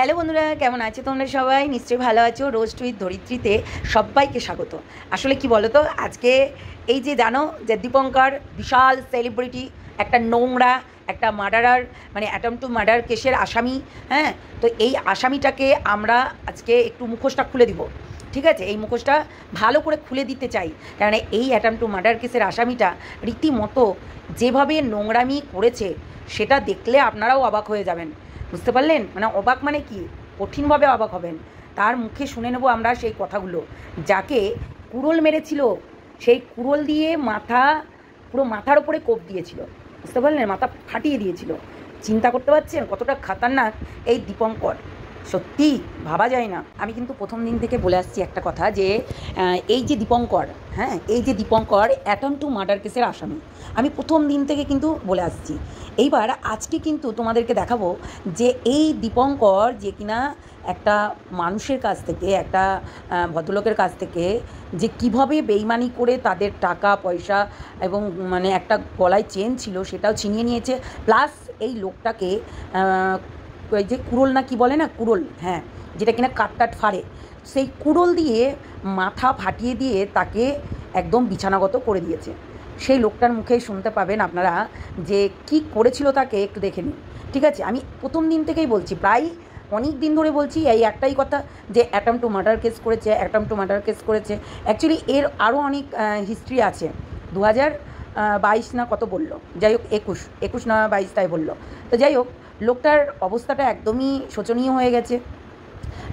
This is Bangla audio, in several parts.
হ্যালো বন্ধুরা, কেমন আছো তোমরা? সবাই নিশ্চয়ই ভালো আছো। রোস্ট উইথ ধরিত্রীতে সবাইকে স্বাগত। আসলে কি বলো তো, আজকে এই যে জানো যে দীপঙ্কর বিশাল সেলিব্রিটি, একটা নোংরা একটা মার্ডারার, মানে অ্যাটেম্প টু মার্ডার কেসের আসামি। হ্যাঁ, তো এই আসামিটাকে আমরা আজকে একটু মুখোশটা খুলে দিব। ঠিক আছে, এই মুখোশটা ভালো করে খুলে দিতে চাই, কারণ এই অ্যাটেম্প টু মার্ডার কেসের আসামিটা রীতিমতো যেভাবে নোংরামি করেছে সেটা দেখলে আপনারাও অবাক হয়ে যাবেন। বুঝতে পারলেন? মানে অবাক মানে কি, কঠিনভাবে অবাক হবেন। তার মুখে শুনে নেব আমরা সেই কথাগুলো। যাকে কুড়োল মেরেছিল, সেই কুড়োল দিয়ে পুরো মাথার ওপরে কোপ দিয়েছিল। বুঝতে পারলেন? মাথা ফাটিয়ে দিয়েছিল। চিন্তা করতে পারছেন কতটা খাতারনাক এই দীপঙ্কর? সত্যি ভাবা যায় না। আমি কিন্তু প্রথম দিন থেকে বলে আসছি একটা কথা, যে এই যে দীপঙ্কর, হ্যাঁ, এই যে দীপঙ্কর অ্যাটেম্প টু মার্ডার কেসের আসামি, আমি প্রথম দিন থেকে কিন্তু বলে আসছি। এইবার আজকে কিন্তু তোমাদেরকে দেখাবো যে এই দীপঙ্কর যে কিনা একটা মানুষের কাছ থেকে, একটা ভদ্রলোকের কাছ থেকে যে কিভাবে বেইমানি করে তাদের টাকা পয়সা এবং মানে একটা গলায় চেন ছিল সেটাও ছিনিয়ে নিয়েছে, প্লাস এই লোকটাকে ওই যে কুড়োল না কি বলে না, কুড়োল, হ্যাঁ, যেটা কিনা কাট ফাড়ে, সেই কুড়োল দিয়ে মাথা ফাটিয়ে দিয়ে তাকে একদম বিছানাগত করে দিয়েছে। সেই লোকটার মুখেই শুনতে পাবেন আপনারা যে কি করেছিল তাকে, একটু দেখে নিন। ঠিক আছে, আমি প্রথম দিন থেকেই বলছি, প্রায় অনেক দিন ধরে বলছি এই একটাই কথা, যে অ্যাটেম্প টু মার্ডার কেস করেছে, অ্যাটেম্প টু মার্ডার কেস করেছে। অ্যাকচুয়ালি এর আরও অনেক হিস্ট্রি আছে। 2022 না কত বললো, যাই হোক 21 না 22 তাই বললো। তো যাই হোক, লোকটার অবস্থাটা একদমই শোচনীয় হয়ে গেছে,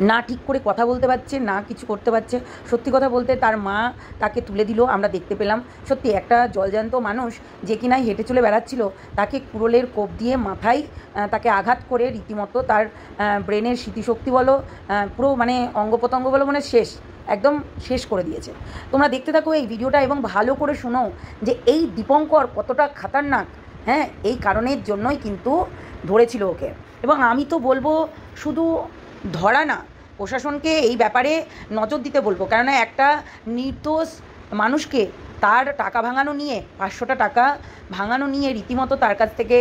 না ঠিক করে কথা বলতে পারছে, না কিছু করতে পারছে। সত্যি কথা বলতে তার মা তাকে তুলে দিল, আমরা দেখতে পেলাম। সত্যি একটা জলজান্ত মানুষ যে কিনা হেঁটে চলে বেড়াচ্ছিল, তাকে কুড়োলের কোপ দিয়ে মাথায় তাকে আঘাত করে রীতিমতো তার ব্রেনের স্মৃতিশক্তি বলো, পুরো মানে অঙ্গ প্রত্যঙ্গ বলো, মানে একদম শেষ করে দিয়েছে। তোমরা দেখতে থাকো এই ভিডিওটা এবং ভালো করে শোনো যে এই দীপঙ্কর কতটা খাতারনাক। হ্যাঁ, এই কারণের জন্যই কিন্তু ধরেছিল ওকে। এবং আমি তো বলবো শুধু ধরা না, প্রশাসনকে এই ব্যাপারে নজর দিতে বলবো, কেননা একটা নির্দোষ মানুষকে তার টাকা ভাঙানো নিয়ে, 500টা টাকা ভাঙানো নিয়ে রীতিমতো তার কাছ থেকে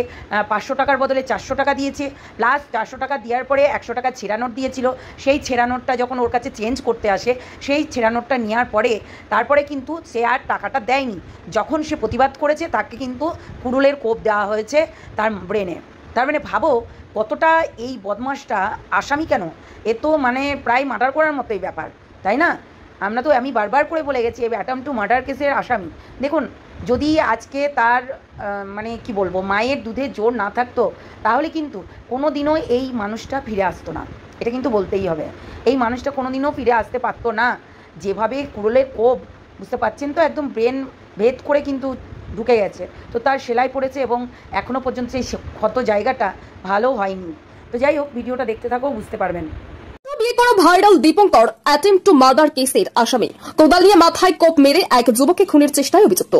500 টাকার বদলে 400 টাকা দিয়েছে, প্লাস 400 টাকা দেওয়ার পরে 100 টাকা ছেঁড়া নোট দিয়েছিল। সেই ছেঁড়া নোটটা যখন ওর কাছে চেঞ্জ করতে আসে, সেই ছেঁড়া নোটটা নেওয়ার পরে তারপরে কিন্তু সে আর টাকাটা দেয়নি। যখন সে প্রতিবাদ করেছে তাকে কিন্তু কুড়ুলের কোপ দেওয়া হয়েছে তার ব্রেনে। তার মানে ভাবো কতটা এই বদমাসটা আসামি। কেন, এ তো মানে প্রায় মার্ডার করার মতোই ব্যাপার, তাই না? আমি বারবার করে বলে গেছি এই অ্যাটেম্প টু মার্ডার কেসের আসামি। দেখুন, যদি আজকে তার মানে কি বলবো, মায়ের দুধে জোর না থাকতো, তাহলে কিন্তু কোনো দিনও এই মানুষটা ফিরে আসতো না। এটা কিন্তু বলতেই হবে, এই মানুষটা কোনো দিনও ফিরে আসতে পারতো না। যেভাবে কুড়োলের কোপ, বুঝতে পারছেন তো, একদম ব্রেন ভেদ করে কিন্তু ঢুকে গেছে। তো তার সেলাই পড়েছে এবং এখনও পর্যন্ত সেই ক্ষত জায়গাটা ভালো হয়নি। তো যাই হোক, ভিডিওটা দেখতে থাকো, বুঝতে পারবেন। বিয়ে করা viral Dipankar attempt to murder কেসের আসামি, কোদাল দিয়ে মাথায় কোপ মেরে এক যুবককে খুনের চেষ্টায় অভিযুক্ত।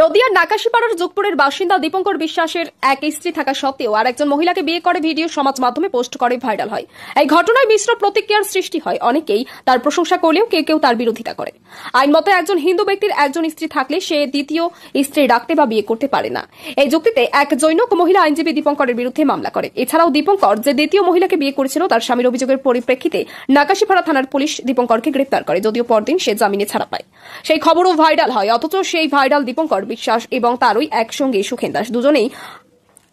নদিয়ার নাকাশিপাড়ার যোগপুরের বাসিন্দা দীপঙ্কর বিশ্বাসের এক স্ত্রী থাকা সত্ত্বেও আর একজন মহিলাকে বিয়ে করে ভিডিও সমাজ মাধ্যমে পোস্ট করে ভাইরাল হয়। এই ঘটনায় মিশ্র প্রতিক্রিয়ার সৃষ্টি হয়। অনেকেই তার প্রশংসা করলেও কেউ কেউ তার বিরোধিতা করে। আইন মতে একজন হিন্দু ব্যক্তির একজন স্ত্রী থাকলে সে দ্বিতীয় স্ত্রী রাখতে বা বিয়ে করতে পারে না। এই যুক্তিতে এক জৈনক মহিলা আইনজীবী দীপঙ্করের বিরুদ্ধে মামলা করে। এছাড়াও দীপঙ্কর যে দ্বিতীয় মহিলাকে বিয়ে করেছিল তার স্বামীর অভিযোগের পরিপ্রেক্ষিতে নাকাশিপাড়া থানার পুলিশ দীপঙ্করকে গ্রেপ্তার করে, যদিও পরদিন সে জামিনে ছাড়া পায়। সেই খবরও ভাইরাল হয়। অথচ সেই ভাইরাল দীপঙ্কর বিশ্বাস এবং তারই একসঙ্গে সুখেন দাস দুজনেই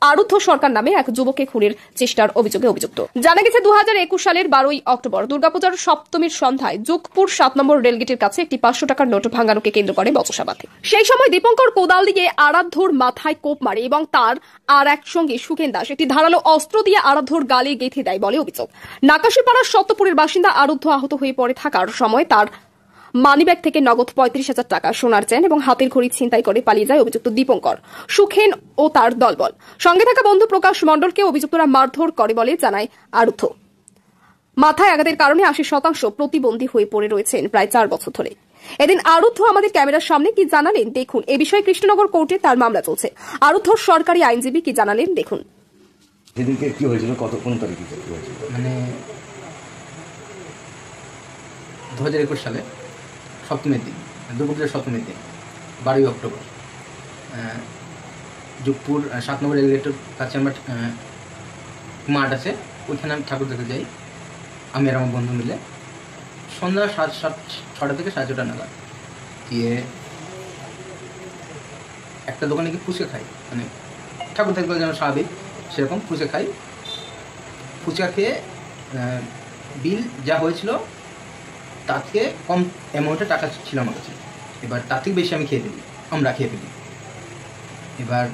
আরুদ্ধ সরকার নামে এক যুবককে খুনের চেষ্টার অভিযোগে অভিযুক্ত। জানা গেছে 2021 সালের 12ই অক্টোবর দুর্গাপূজার সপ্তমীর সন্ধ্যায় যোগপুর 7 নম্বর রেলগেটের কাছে একটি 500 টাকার নোট ভাঙানোকে কেন্দ্র করে বচসা বাঁধে। সেই সময় দীপঙ্কর কোদাল দিয়ে আরাধ্যর মাথায় কোপ মারে এবং তার আর এক সঙ্গে সুখেন দাস একটি ধারালো অস্ত্র দিয়ে আরাধ্যর গালে গেঁথে দেয় বলে অভিযোগ। নাকাশিপাড়ার সত্যপুরের বাসিন্দা আরুদ্ধ আহত হয়ে পড়ে থাকার সময় তার মানিব্যাগ থেকে নগদ 35,000 টাকা, সোনার চেন এবং হাতের ঘড়ি ছিনতাই করে পালিয়ে যায় অভিযুক্ত দীপঙ্কর, সুখেন ও তার দলবল। সঙ্গে থাকা বন্ধু প্রকাশ মণ্ডলকে অভিযুক্তরা মারধর করে বলে জানায় আরুদ্ধ। মাথায় আঘাতের কারণে 80% প্রতিবন্ধী হয়ে পড়ে রয়েছেন প্রায় 4 বছর ধরে। এদিন আরুদ্ধ আমাদের ক্যামেরার সামনে কি জানালেন দেখুন। এ বিষয়ে কৃষ্ণনগর কোর্টে তার মামলা চলছে। আরুদ্ধর সরকারি আইনজীবী কি জানালেন দেখুন। সেদিনকে কি হয়েছিল, কোন তারিখে কি হয়েছিল? মানে 2021 সালে সপ্তমীর দিন, দুর্গাপূজার সপ্তমীর দিন, 12ই অক্টোবর, যোগপুর 7 নম্বর রেলগেটের কাছে আমার মাঠ আছে, ওইখানে আমি ঠাকুর দেখতে যাই। আমি আর আমার বন্ধু মিলে সন্ধ্যা 6টা থেকে 6:30 নাগাদ গিয়ে একটা দোকানে গিয়ে ফুচকা খাই, মানে ঠাকুর থাকবে যেন স্বাভাবিক সেরকম ফুচকা খাই। ফুচকা খেয়ে বিল যা হয়েছিল তার থেকে কম অ্যামাউন্টের টাকা ছিল আমার কাছে। এবার তার থেকে বেশি আমরা খেয়ে ফেলি। এবার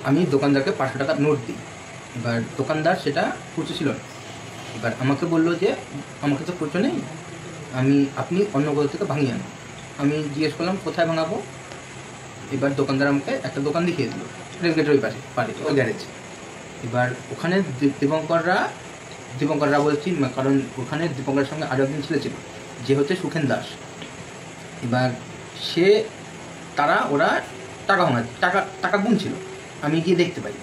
আমি দোকানদারকে 500 টাকা নোট দিই। এবার দোকানদার সেটা খুচরো ছিল না। এবার আমাকে বললো যে আমাকে তো খুচরো নেই, আপনি অন্য কোথাও থেকে ভাঙিয়ে আনো। আমি জিজ্ঞেস করলাম কোথায় ভাঙাবো। এবার দোকানদার আমাকে একটা দোকান দেখিয়ে দিল, রেলগেটের ওই পাশে ওই গ্যারেজ। এবার ওখানে দীপঙ্কররা বলছি, কারণ ওখানে দীপঙ্করের সঙ্গে আরও একদিন ছেলে ছিল যে হচ্ছে সুখেন দাস। এবার ওরা টাকা গুনছিল। আমি গিয়ে দেখতে পাই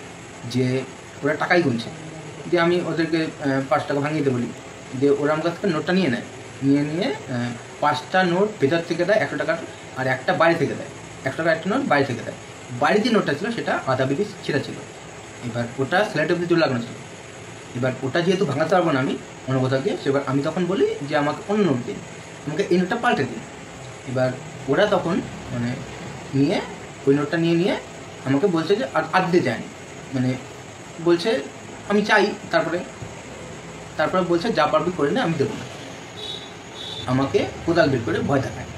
যে ওরা টাকাই গুনছে। যে আমি ওদেরকে 5 টাকা ভাঙিয়ে দেবো বলি, যে ওরা আমার কাছ থেকে নোটটা নিয়ে নিয়ে 5টা নোট ভেতর থেকে দেয় 100 টাকার, আর একটা বাইরে থেকে দেয় 100 টাকা একটা নোট বাইরে থেকে দেয়। বাইরে যে নোটটা ছিল সেটা আধা বিধি ছেঁড়া ছিল। এবার ওটা স্ল্যাট অব্দি জোর লাগানো ছিল। এবার ওটা যেহেতু ভাঙাতে পারবো না আমি অন্য কোথাও গিয়ে, সেবার আমি তখন বলি যে আমাকে অন্য নোট দিন, আমাকে এই নোটটা পাল্টে দিন। এবার ওরা তখন মানে ওই নোটটা নিয়ে আমাকে বলছে যে আর দিতে চায়নি, মানে বলছে আমি চাই। তারপরে বলছে যা পারবি করে নে, আমি দেবো না। আমাকে কোদাল বের করে ভয় দেখায়।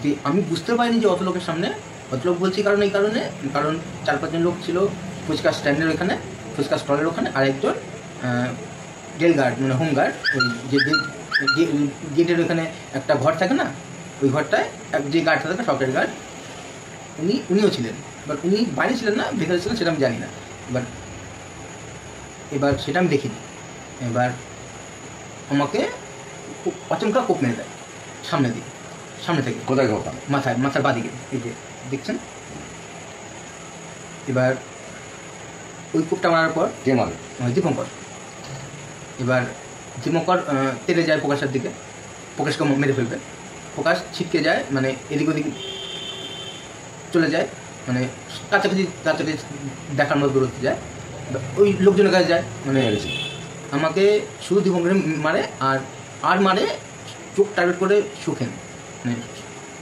যে আমি বুঝতে পারিনি যে অত লোকের সামনে অত লোক বলছি, কারণ 4-5 জন লোক ছিল ফুচকা স্ট্যান্ডের ওখানে, ফুচকা স্টলের ওখানে, আর একজন রেল গার্ড মানে হোম গার্ড, ওই যে গেটের ওখানে একটা ঘর থাকে না, ওই ঘরটায় যে গার্ডটা থাকে সরকারি গার্ড, উনিও ছিলেন। এবার উনি বাইরে ছিলেন না, ভেতরে ছিলেন সেটা আমি জানি না। এবার সেটা আমি দেখিনি। এবার আমাকে অচমকা কোপ মেরে দেয় সামনে থেকে। কোথায় কোপ? মাথার বাদিকে, এই যে দেখছেন। এবার ওই কোপটা মারার পর কে মারে? দীপঙ্কর। এবার দীপঙ্কর তেড়ে যায় প্রকাশের দিকে, প্রকাশকে মেরে ফেলবে। প্রকাশ ছিটকে যায়, মানে এদিক ওদিক চলে যায়, মানে কাছাকাছি দেখার মতো দূরত্বে যায়। ওই লোকজনের কাছে যায়, মানে আমাকে শুধু দীপঙ্করে মারে, আর মারে চোখ টার্গেট করে সুখেন, মানে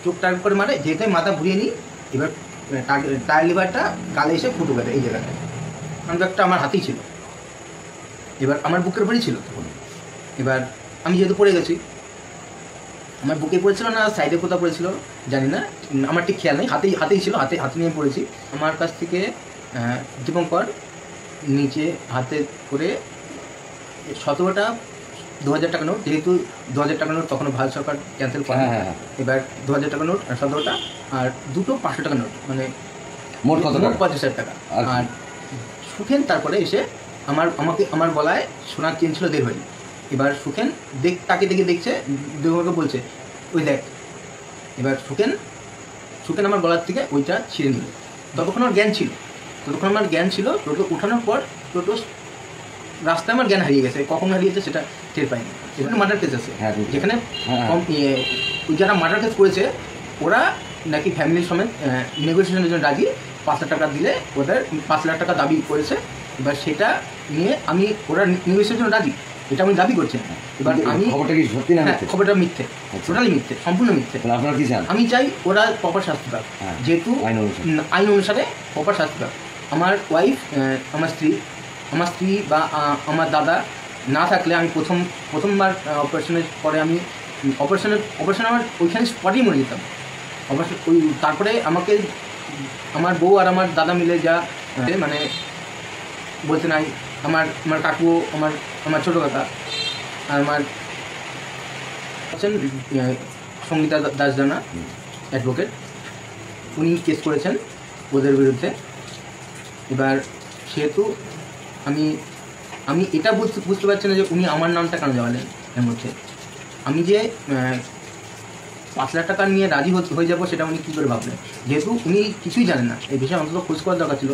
চোখ টার্গেট করে মারে। যেহেতু মাথা ঘুরিয়ে নিই, এবার টায়ার লিভারটা গালে এসে ফুটে গেছে এই জায়গাটায়। একটা আমার হাতেই ছিল, এবার আমার বুকের উপরেই ছিল তখন। এবার আমি যেহেতু পড়ে গেছি, আমার বুকে পড়েছিল না সাইডে কোথাও পড়েছিল জানি না, আমার ঠিক খেয়াল নেই। হাতেই ছিল, হাতে নিয়ে পড়েছি। আমার কাছ থেকে দীপঙ্কর নিচে হাতে করে 17টা 2000 টাকা নোট, যেহেতু 2000 টাকা নোট তখনও ভারত সরকার ক্যান্সেল করে। এবার 2000 টাকা নোট 17টা, আর 2টো 500 টাকা নোট, মানে মোট 50,000 টাকা। আর সুখেন তারপরে এসে আমার গলায় সোনার চেন ছিল 1.5 ভরি। এবার সুখেন তাকে দেখছে, দীপঙ্করকে বলছে ওই দেখ। এবার সুখেন আমার গলার থেকে ওইটা ছিঁড়ে নিল। ততক্ষণ আমার জ্ঞান ছিল। টোটো উঠানোর পর টোটো রাস্তায় আমার জ্ঞান হারিয়ে গেছে। কখন হারিয়েছে সেটা টের পাইনি। এখানে মার্ডার কেস আছে, যেখানে যারা মার্ডার কেস করেছে ওরা নাকি ফ্যামিলির সমেত নেগোসিয়েশনের জন্য রাজি। 5 লাখ টাকা দিলে ওদের 5 লাখ টাকা দাবি করেছে। এবার সেটা নিয়ে ওরা নেগোসিয়েশনের জন্য রাজি, এটা আমি দাবি করছি। এবার খবরটা কি সত্যি না? খবরটা মিথ্যে, টোটালি মিথ্যে, সম্পূর্ণ মিথ্যে। আপনারা কি চান? আমি চাই ওরা প্রপার শাস্তি পাক, যেহেতু আইন অনুসারে প্রপার শাস্তি পাক। আমার ওয়াইফ, আমার স্ত্রী বা আমার দাদা না থাকলে আমি প্রথমবার অপারেশনের পরে অপারেশন আমার ওইখানে স্পটেই মরে যেতাম। তারপরে আমাকে আমার বউ আর আমার দাদা মিলে যা মানে বলতে নাই, আমার কাকু, আমার ছোটো কাকা আর আমার আছেন সঙ্গীতা দাসদানা অ্যাডভোকেট, উনি কেস করেছেন ওদের বিরুদ্ধে। এবার সেহেতু আমি এটা বুঝতে পারছি না যে উনি আমার নামটা কেন দেওয়ালেন এর মধ্যে। আমি যে 5 লাখ টাকা নিয়ে রাজি হয়ে যাবো সেটা উনি কী করে ভাবলেন, যেহেতু উনি কিছুই জানেন না এই বিষয়ে। অন্তত খোঁজ করার দরকার ছিল